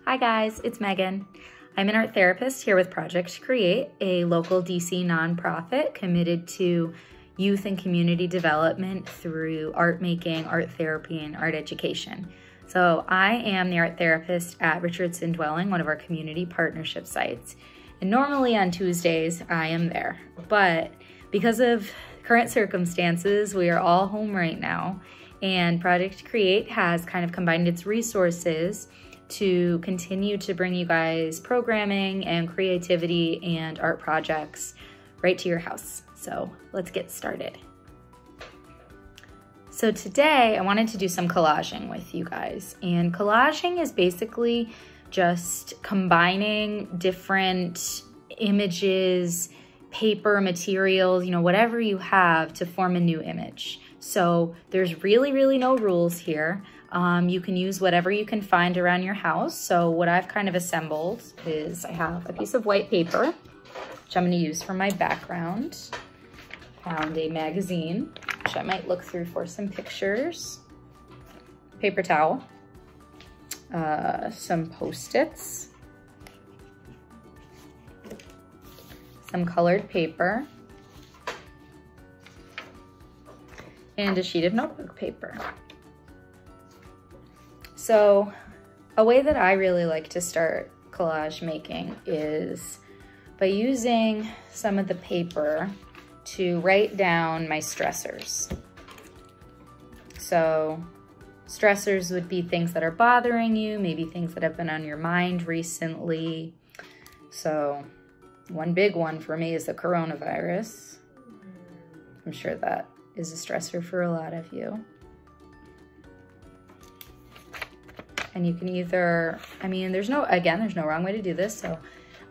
Hi guys, it's Megan. I'm an art therapist here with Project Create, a local DC nonprofit committed to youth and community development through art making, art therapy, and art education. So I am the art therapist at Richardson Dwelling, one of our community partnership sites. And normally on Tuesdays, I am there. But because of current circumstances, we are all home right now. And Project Create has kind of combined its resources to continue to bring you guys programming and creativity and art projects right to your house. So let's get started. So today I wanted to do some collaging with you guys. And collaging is basically just combining different images, paper, materials, whatever you have to form a new image. So there's really no rules here. You can use whatever you can find around your house. So what I've kind of assembled is I have a piece of white paper, which I'm going to use for my background. Found a magazine, which I might look through for some pictures. Paper towel. Some Post-its. Some colored paper. And a sheet of notebook paper. So a way that I really like to start collage making is by using some of the paper to write down my stressors. So stressors would be things that are bothering you, maybe things that have been on your mind recently. So one big one for me is the coronavirus. I'm sure that is a stressor for a lot of you. And you can either, there's no wrong way to do this. So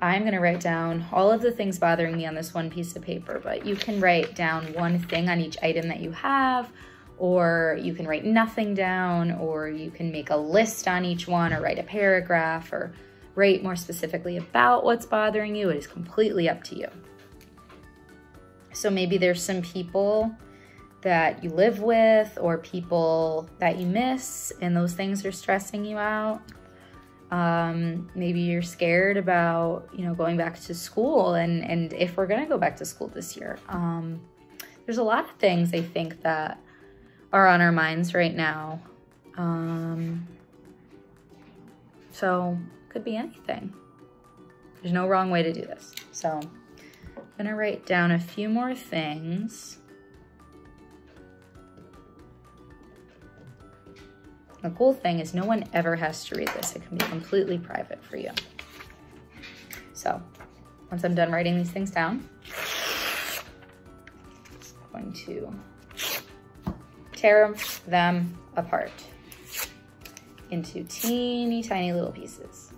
I'm gonna write down all of the things bothering me on this one piece of paper, but you can write down one thing on each item that you have, or you can write nothing down, or you can make a list on each one, or write a paragraph, or write more specifically about what's bothering you. It is completely up to you. So maybe there's some people that you live with or people that you miss and those things are stressing you out. Maybe you're scared about, going back to school and if we're gonna go back to school this year. There's a lot of things I think that are on our minds right now. So could be anything. There's no wrong way to do this. So I'm gonna write down a few more things. The cool thing is no one ever has to read this. It can be completely private for you. So once I'm done writing these things down, I'm going to tear them apart into teeny tiny little pieces.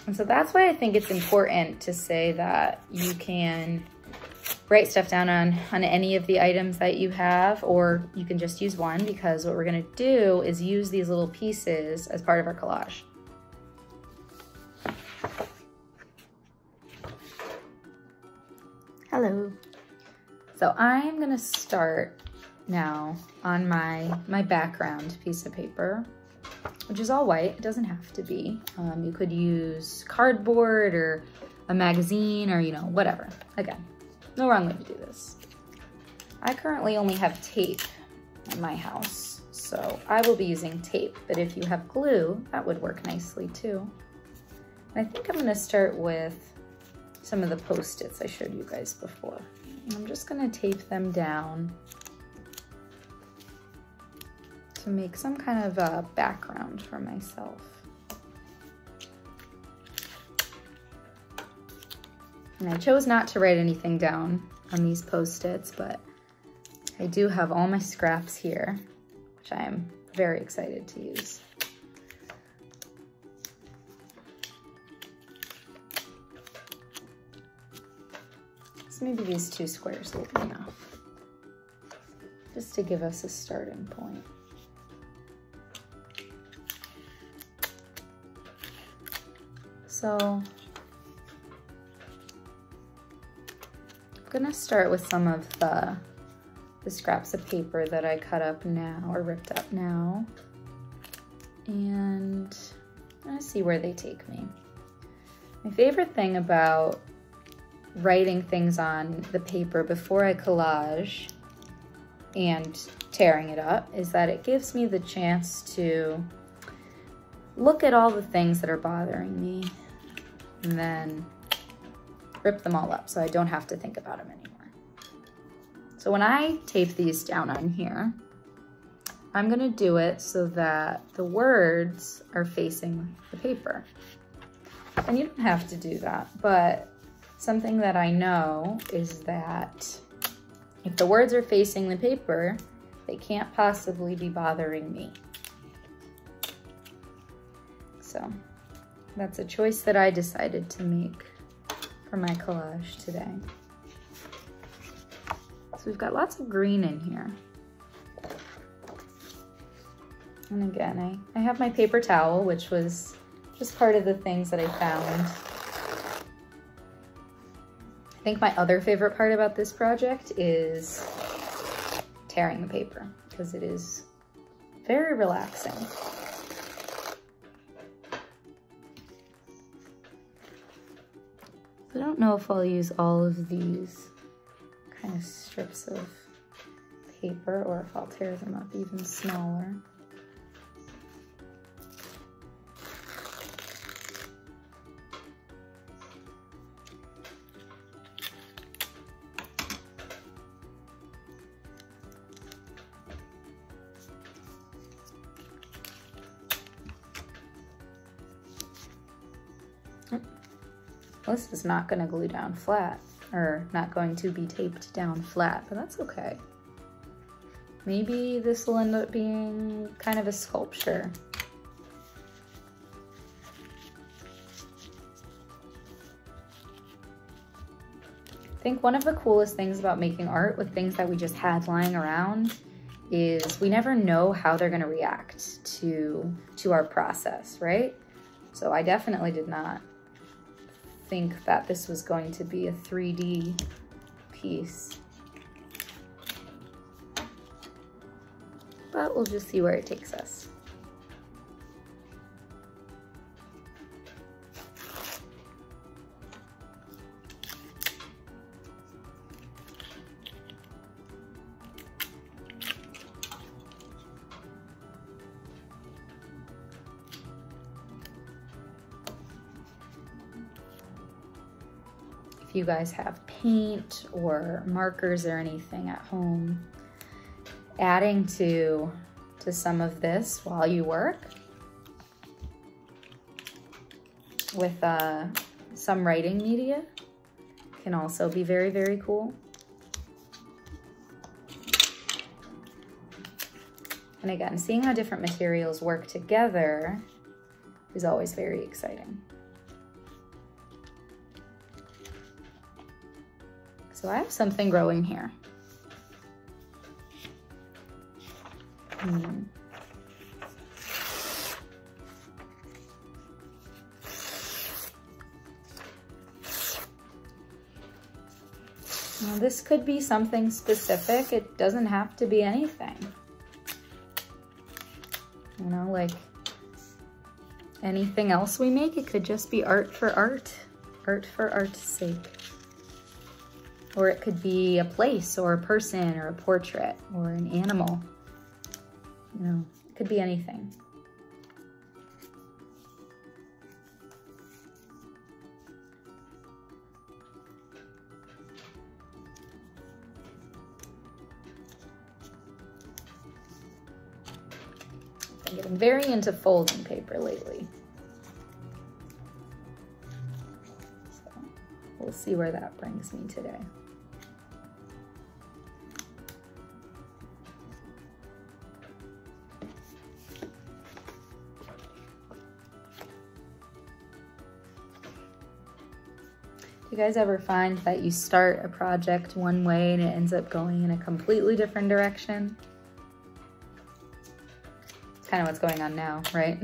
And so that's why I think it's important to say that you can write stuff down on any of the items that you have, or you can just use one, because what we're gonna do is use these little pieces as part of our collage. Hello. So I'm gonna start now on my background piece of paper, which is all white. It doesn't have to be. You could use cardboard or a magazine or, whatever. Again, no wrong way to do this. I currently only have tape in my house, so I will be using tape, but if you have glue, that would work nicely too. And I think I'm gonna start with some of the Post-its I showed you guys before. And I'm just gonna tape them down to make some kind of a background for myself. And I chose not to write anything down on these Post-its, but I do have all my scraps here, which I am very excited to use. So maybe these 2 squares will be enough, just to give us a starting point. So I'm gonna start with some of the scraps of paper that I cut up now or ripped up now. and I'm gonna see where they take me. My favorite thing about writing things on the paper before I collage and tearing it up is that it gives me the chance to look at all the things that are bothering me and then rip them all up so I don't have to think about them anymore. So when I tape these down on here, I'm gonna do it so that the words are facing the paper. And you don't have to do that, but something that I know is that if the words are facing the paper, they can't possibly be bothering me. So that's a choice that I decided to make for my collage today. So we've got lots of green in here. And again, I have my paper towel, which was just part of the things that I found. I think my other favorite part about this project is tearing the paper, because it is very relaxing. I don't know if I'll use all of these kind of strips of paper or if I'll tear them up even smaller. This is not going to glue down flat, or not going to be taped down flat, but that's okay. Maybe this will end up being kind of a sculpture. I think one of the coolest things about making art with things that we just had lying around is we never know how they're going to react to our process, right? So I definitely did not think that this was going to be a 3D piece. But we'll just see where it takes us. If you guys have paint or markers or anything at home, adding to some of this while you work with some writing media can also be very, very cool. And again, seeing how different materials work together is always very exciting. So I have something growing here. Now this could be something specific. It doesn't have to be anything. You know, like anything else we make, it could just be art for art for art's sake. Or it could be a place or a person or a portrait or an animal. You know, it could be anything. I'm getting very into folding paper lately. So we'll see where that brings me today. You guys ever find that you start a project one way and it ends up going in a completely different direction? It's kind of what's going on now, right?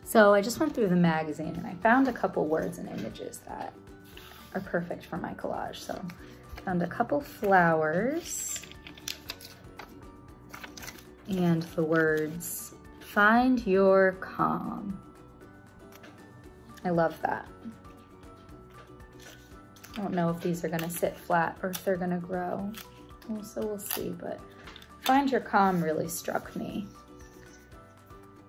So I just went through the magazine and I found a couple words and images that are perfect for my collage. So I found a couple flowers and the words, "Find your calm." I love that. I don't know if these are gonna sit flat or if they're gonna grow. Well, so we'll see, but "Find your calm" really struck me.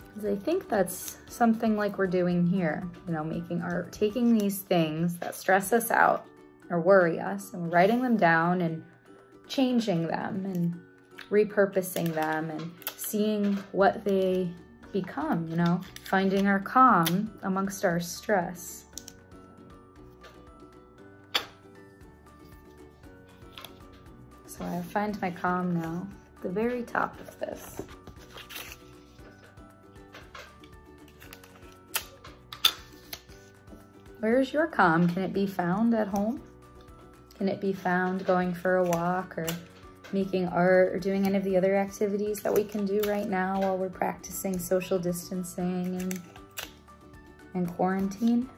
Because I think that's something like we're doing here, you know, making art, taking these things that stress us out or worry us and writing them down and changing them and repurposing them and seeing what they become, you know, finding our calm amongst our stress. So I find my calm now at the very top of this. Where's your calm? Can it be found at home? Can it be found going for a walk or making art or doing any of the other activities that we can do right now while we're practicing social distancing and quarantine?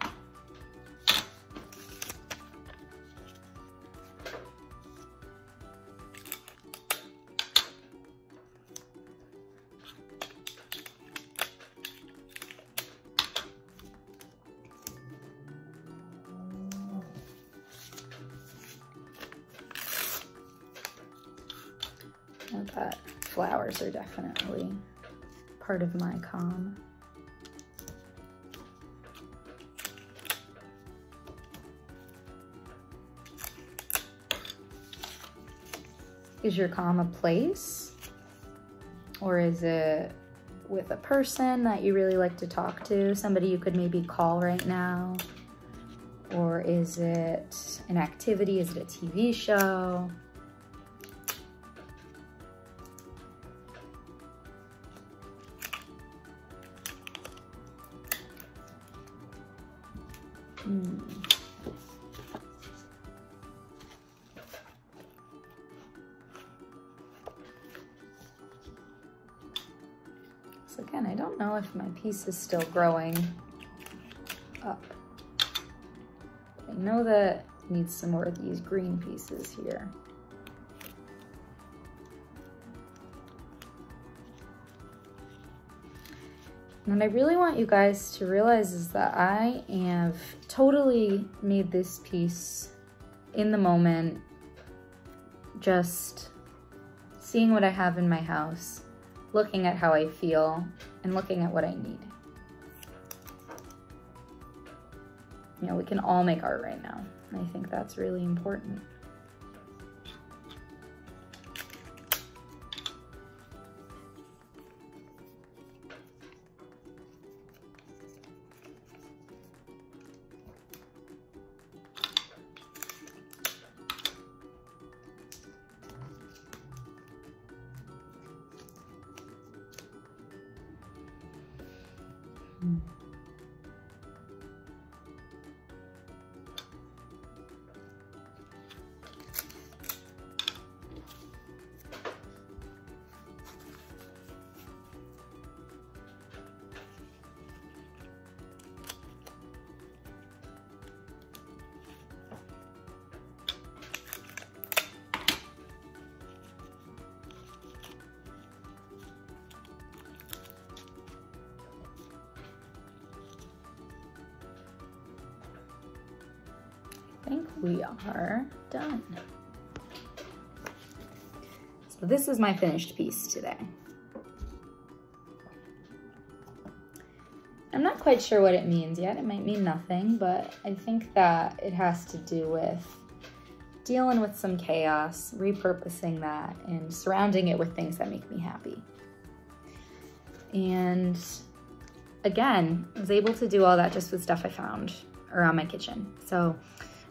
But flowers are definitely part of my calm. Is your calm a place? Or is it with a person that you really like to talk to? Somebody you could maybe call right now? Or is it an activity? Is it a TV show? So again, I don't know if my piece is still growing up. I know that it needs some more of these green pieces here. And what I really want you guys to realize is that I have totally made this piece in the moment, just seeing what I have in my house, looking at how I feel, and looking at what I need. You know, we can all make art right now. And I think that's really important. I think we are done. So this is my finished piece today. I'm not quite sure what it means yet. It might mean nothing, but I think that it has to do with dealing with some chaos, repurposing that, and surrounding it with things that make me happy. And again, I was able to do all that just with stuff I found around my kitchen. So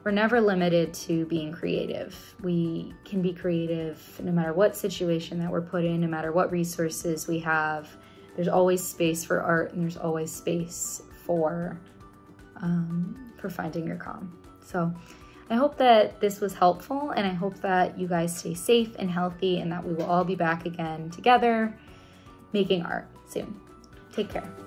we're never limited to being creative. We can be creative no matter what situation that we're put in, no matter what resources we have. There's always space for art, and there's always space for finding your calm. So I hope that this was helpful, and I hope that you guys stay safe and healthy, and that we will all be back again together making art soon. Take care.